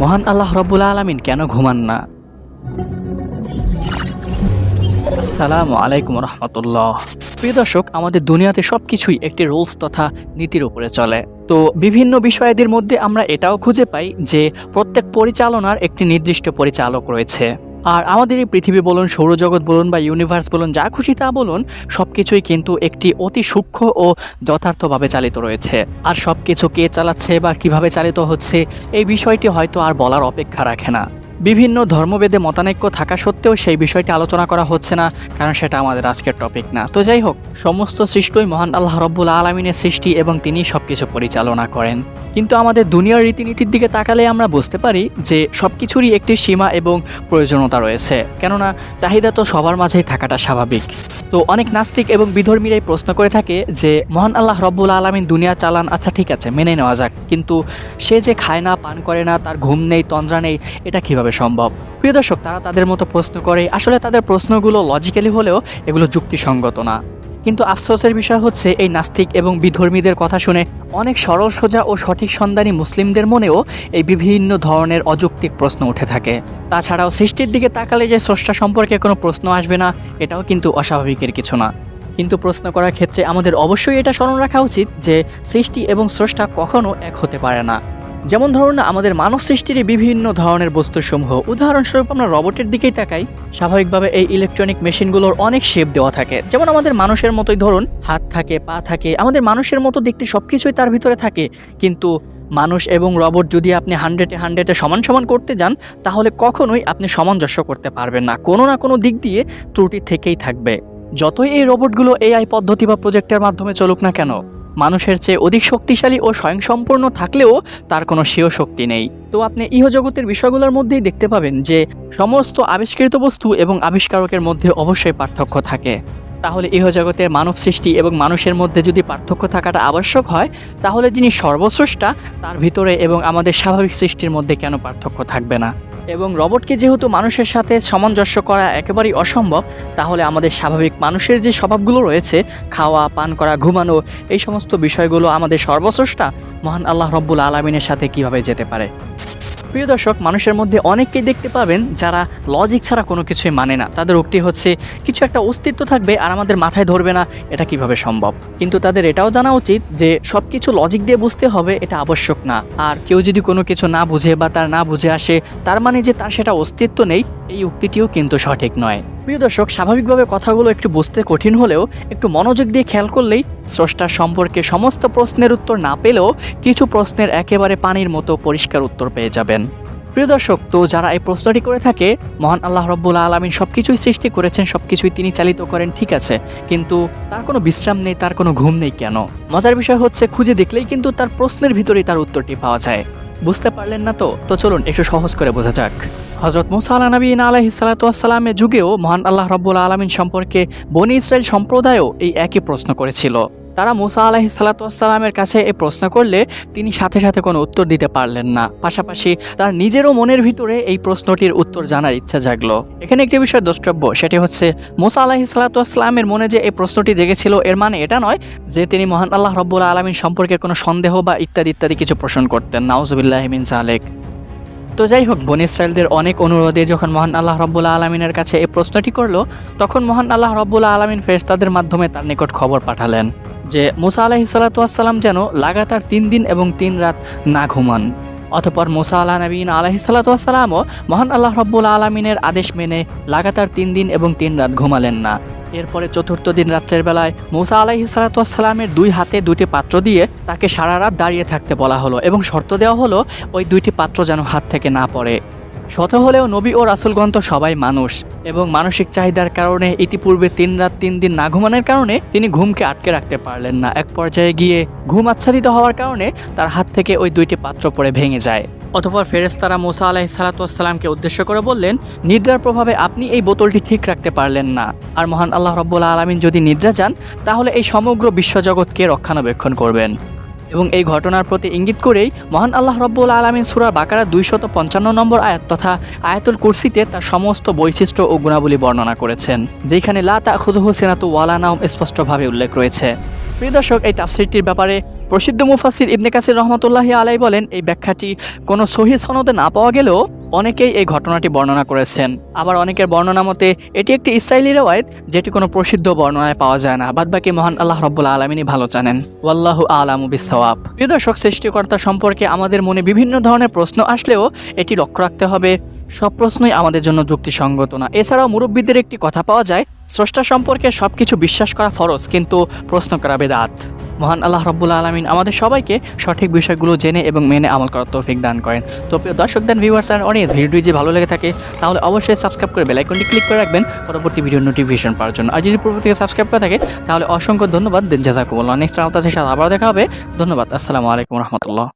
মহান আল্লাহ রব্বুল আলামিন কেন ঘুমান না? আসসালামু আলাইকুম রহমতুল্লাহ। প্রিয় দর্শক, আমাদের দুনিয়াতে সবকিছুই একটি রুলস তথা নীতির উপরে চলে। তো বিভিন্ন বিষয়াদির মধ্যে আমরা এটাও খুঁজে পাই যে প্রত্যেক পরিচালনার একটি নির্দিষ্ট পরিচালক রয়েছে। আর আমাদের এই পৃথিবী বলুন, সৌরজগৎ বলুন বা ইউনিভার্স বলুন, যা খুশি তা বলুন, সবকিছুই কিন্তু একটি অতি সূক্ষ্ম ও যথার্থভাবে চালিত রয়েছে। আর সবকিছু কে চালাচ্ছে বা কিভাবে চালিত হচ্ছে, এই বিষয়টি হয়তো আর বলার অপেক্ষা রাখে না। বিভিন্ন ধর্মভেদে মতানৈক্য থাকা সত্ত্বেও সেই বিষয়টি আলোচনা করা হচ্ছে না, কারণ সেটা আমাদের আজকের টপিক না। তো যাই হোক, সমস্ত সৃষ্টই মহান আল্লাহ রব্বুল আলামিনের সৃষ্টি এবং তিনি সবকিছু পরিচালনা করেন। কিন্তু আমাদের দুনিয়ার রীতিনীতির দিকে তাকালে আমরা বুঝতে পারি যে সবকিছুরই একটি সীমা এবং প্রয়োজনীয়তা রয়েছে, কেননা চাহিদা তো সবার মাঝেই থাকাটা স্বাভাবিক। তো অনেক নাস্তিক এবং বিধর্মীরাই প্রশ্ন করে থাকে যে মহান আল্লাহ রব্বুল আলামিন দুনিয়া চালান, আচ্ছা ঠিক আছে, মেনে নেওয়া যাক, কিন্তু সে যে খায় না, পান করে না, তার ঘুম নেই, তন্দ্রা নেই, এটা কিভাবে সম্ভব? প্রিয় দর্শক, তারা তাদের মতো প্রশ্ন করে। আসলে তাদের প্রশ্নগুলো লজিক্যালি হলেও এগুলো যুক্তিসঙ্গত না। কিন্তু আফসোসের বিষয় হচ্ছে, এই নাস্তিক এবং বিধর্মীদের কথা শুনে অনেক সরল সোজা ও সঠিক সন্ধানী মুসলিমদের মনেও এই বিভিন্ন ধরনের অযৌক্তিক প্রশ্ন উঠে থাকে। তাছাড়াও সৃষ্টির দিকে তাকালে যে স্রষ্টা সম্পর্কে কোনো প্রশ্ন আসবে না, এটাও কিন্তু অস্বাভাবিকের কিছু না। কিন্তু প্রশ্ন করার ক্ষেত্রে আমাদের অবশ্যই এটা স্মরণ রাখা উচিত যে সৃষ্টি এবং স্রষ্টা কখনো এক হতে পারে না। যেমন ধরুন, আমাদের মানব সৃষ্টির বিভিন্ন ধরনের বস্তুসমূহ, উদাহরণস্বরূপ আমরা রবটের দিকেই তাকাই, স্বাভাবিকভাবে এই ইলেকট্রনিক মেশিনগুলোর অনেক শেপ দেওয়া থাকে। যেমন আমাদের মানুষের মতোই ধরুন, হাত থাকে, পা থাকে, আমাদের মানুষের মতো দেখতে সবকিছুই তার ভিতরে থাকে। কিন্তু মানুষ এবং রবট যদি আপনি 100-এ সমান সমান করতে যান, তাহলে কখনোই আপনি সামঞ্জস্য করতে পারবেন না। কোনো না কোনো দিক দিয়ে ত্রুটি থেকেই থাকবে। যতই এই রোবটগুলো এআই পদ্ধতি বা প্রজেক্টের মাধ্যমে চলুক না কেন, মানুষের চেয়ে অধিক শক্তিশালী ও স্বয়ংসম্পূর্ণ থাকলেও তার কোনো স্বীয় শক্তি নেই। তো আপনি ইহজগতের বিষয়গুলোর মধ্যেই দেখতে পাবেন যে সমস্ত আবিষ্কৃত বস্তু এবং আবিষ্কারকের মধ্যে অবশ্যই পার্থক্য থাকে। তাহলে ইহজগতের মানব সৃষ্টি এবং মানুষের মধ্যে যদি পার্থক্য থাকাটা আবশ্যক হয়, তাহলে যিনি সর্বস্রষ্টা তার ভিতরে এবং আমাদের স্বাভাবিক সৃষ্টির মধ্যে কেন পার্থক্য থাকবে না? এবং রবটকে যেহেতু মানুষের সাথে সামঞ্জস্য করা একেবারেই অসম্ভব, তাহলে আমাদের স্বাভাবিক মানুষের যে স্বভাবগুলো রয়েছে, খাওয়া, পান করা, ঘুমানো, এই সমস্ত বিষয়গুলো আমাদের সর্বস্রষ্টা মহান আল্লাহ রব্বুল আলামিনের সাথে কিভাবে যেতে পারে? প্রিয় দর্শক, মানুষের মধ্যে অনেককেই দেখতে পাবেন যারা লজিক ছাড়া কোনো কিছুই মানে না। তাদের উক্তি হচ্ছে কিছু একটা অস্তিত্ব থাকবে আর আমাদের মাথায় ধরবে না, এটা কিভাবে সম্ভব? কিন্তু তাদের এটাও জানা উচিত যে সব কিছু লজিক দিয়ে বুঝতে হবে, এটা আবশ্যক না। আর কেউ যদি কোনো কিছু না বুঝে বা তার না বুঝে আসে, তার মানে যে তার সেটা অস্তিত্ব নেই, এই উক্তিটিও কিন্তু সঠিক নয়। প্রিয় দর্শক, স্বাভাবিকভাবে কথাগুলো একটু বুঝতে কঠিন হলেও একটু মনোযোগ দিয়ে খেয়াল করলেই স্রষ্টার সম্পর্কে সমস্ত প্রশ্নের উত্তর না পেলেও কিছু প্রশ্নের একেবারে পানির মতো পরিষ্কার উত্তর পেয়ে যাবেন। প্রিয় দর্শক, তো যারা এই প্রশ্নটি করে থাকে, মহান আল্লাহ রব্বুল আলামিন সবকিছুই সৃষ্টি করেছেন, সবকিছুই তিনি চালিত করেন, ঠিক আছে, কিন্তু তার কোনো বিশ্রাম নেই, তার কোনো ঘুম নেই কেন? মজার বিষয় হচ্ছে, খুঁজে দেখলেই কিন্তু তার প্রশ্নের ভিতরেই তার উত্তরটি পাওয়া যায়। বুঝতে পারলেন না তো চলুন একটু সহজ করে বোঝা যাক। হযরত মূসা আলাইহিস সালাতু ওয়াস সালামের যুগেও মহান আল্লাহ রব্বুল আলামিন সম্পর্কে বনী ইসরাইল সম্প্রদায়ও এই একই প্রশ্ন করেছিল। তারা মূসা আলাইহিস সালাতু ওয়াস সালামের কাছে এই প্রশ্ন করলে তিনি সাথে সাথে কোনো উত্তর দিতে পারলেন না। পাশাপাশি তার নিজেরও মনের ভিতরে এই প্রশ্নটির উত্তর জানার ইচ্ছা জাগলো। এখানে একটি বিষয় দ্রষ্টব্য, সেটি হচ্ছে মূসা আলাইহিস সালাতু ওয়াস সালামের মনে যে এই প্রশ্নটি জেগেছিল, এর মানে এটা নয় যে তিনি মহান আল্লাহ রব্বুল আলামিন সম্পর্কে কোনো সন্দেহ বা ইত্যাদি ইত্যাদি কিছু পোষণ করতেন। নাউজুবিল্লাহি মিন যালিক। তো যাই হোক, বনী ইসরাইলদের অনেক অনুরোধে যখন মহান আল্লাহ রব্বুল আলামিনের কাছে এই প্রশ্নটি করলো, তখন মহান আল্লাহ রব্বুল আলামিন ফেরেশতাদের মাধ্যমে তার নিকট খবর পাঠালেন যে মূসা আলাইহিস সালাতু ওয়াস সালাম যেন লাগাতার 3 দিন এবং 3 রাত না ঘুমান। অতঃপর মূসা আলাইহিস সালাতু ওয়াস সালামও মহান আল্লাহ রব্বুল আলামিনের আদেশ মেনে লাগাতার 3 দিন এবং 3 রাত ঘুমালেন না। এরপরে চতুর্থ দিন রাত্রের বেলায় মূসা আলাইহিস সালাতু ওয়াস সালামের 2 হাতে 2টি পাত্র দিয়ে তাকে সারা রাত দাঁড়িয়ে থাকতে বলা হলো এবং শর্ত দেওয়া হলো ওই 2টি পাত্র যেন হাত থেকে না পড়ে। শত হলেও নবী ও রাসূলগণ তো সবাই মানুষ এবং মানসিক চাহিদার কারণে ইতিপূর্বে 3 রাত 3 দিন না ঘুমানোর কারণে তিনি ঘুমকে আটকে রাখতে পারলেন না। এক পর্যায়ে গিয়ে ঘুম আচ্ছাদিত হওয়ার কারণে তার হাত থেকে ওই 2টি পাত্র পড়ে ভেঙে যায়। অতঃপর ফেরেশতারা মূসা আলাইহিস সালাতু ওয়াস সালামকে উদ্দেশ্য করে বললেন, নিদ্রার প্রভাবে আপনি এই বোতলটি ঠিক রাখতে পারলেন না, আর মহান আল্লাহ রব্বুল আলামিন যদি নিদ্রা যান, তাহলে এই সমগ্র বিশ্বজগৎকে রক্ষণাবেক্ষণ করবেন। এবং এই ঘটনার প্রতি ইঙ্গিত করেই মহান আল্লাহ রব্বুল আলামিন সূরা বাকারা 255 নম্বর আয়াত তথা আয়াতুল কুরসিতে তার সমস্ত বৈশিষ্ট্য ও গুণাবলী বর্ণনা করেছেন, যেখানে লা তাখুযুহু সিনাতু ওয়ালা নাওম স্পষ্টভাবে উল্লেখ রয়েছে। প্রিয় দর্শক, এই তাফসীরটির ব্যাপারে প্রসিদ্ধ মুফাসসির ইবনে কাসির রহমতুল্লাহি আলাই বলেন, এই ব্যাখ্যাটি কোনো সহিহ সনদে না পাওয়া গেলেও অনেকেই এই ঘটনাটি বর্ণনা করেছেন। আবার অনেকের বর্ণনা মতে এটি একটি ইসরাইলি রওয়ায়েত, যেটি কোনো প্রসিদ্ধ বর্ণনায় পাওয়া যায় না। বাদবাকি মহান আল্লাহ রাব্বুল আলামিনই ভালো জানেন। ওয়াল্লাহু আ'লামু বিস-সাওয়াব। প্রিয় দর্শক, সৃষ্টিকর্তা সম্পর্কে আমাদের মনে বিভিন্ন ধরনের প্রশ্ন আসলেও এটি লক্ষ্য রাখতে হবে, সব প্রশ্নই আমাদের জন্য যুক্তিসঙ্গত না। এছাড়াও মুরব্বীদের একটি কথা পাওয়া যায়, স্রষ্টা সম্পর্কে সবকিছু বিশ্বাস করা ফরজ, কিন্তু প্রশ্ন করা বিদআত। মহান আল্লাহ রাব্বুল আলামিন আমাদের সবাইকে সঠিক বিষয়গুলো জেনে এবং মেনে আমল করার তৌফিক দান করেন। তো প্রিয় দর্শক দেন ভিউয়ার্স আর অডিয়েন্স, ভিডিওটি যদি ভালো লেগে থাকে তাহলে অবশ্যই সাবস্ক্রাইব করে বেল আইকনটি ক্লিক করে রাখবেন পরবর্তী ভিডিওর নোটিফিকেশন পাওয়ার জন্য। আর যদি পূর্ব থেকে সাবস্ক্রাইব করে থাকে তাহলে অসংখ্য ধন্যবাদ। জাযাকুমুল্লাহ। নেক্সট আপনাদের সাথে আবার দেখা হবে। ধন্যবাদ। আসসালামু আলাইকুম রহমতুল্লাহ।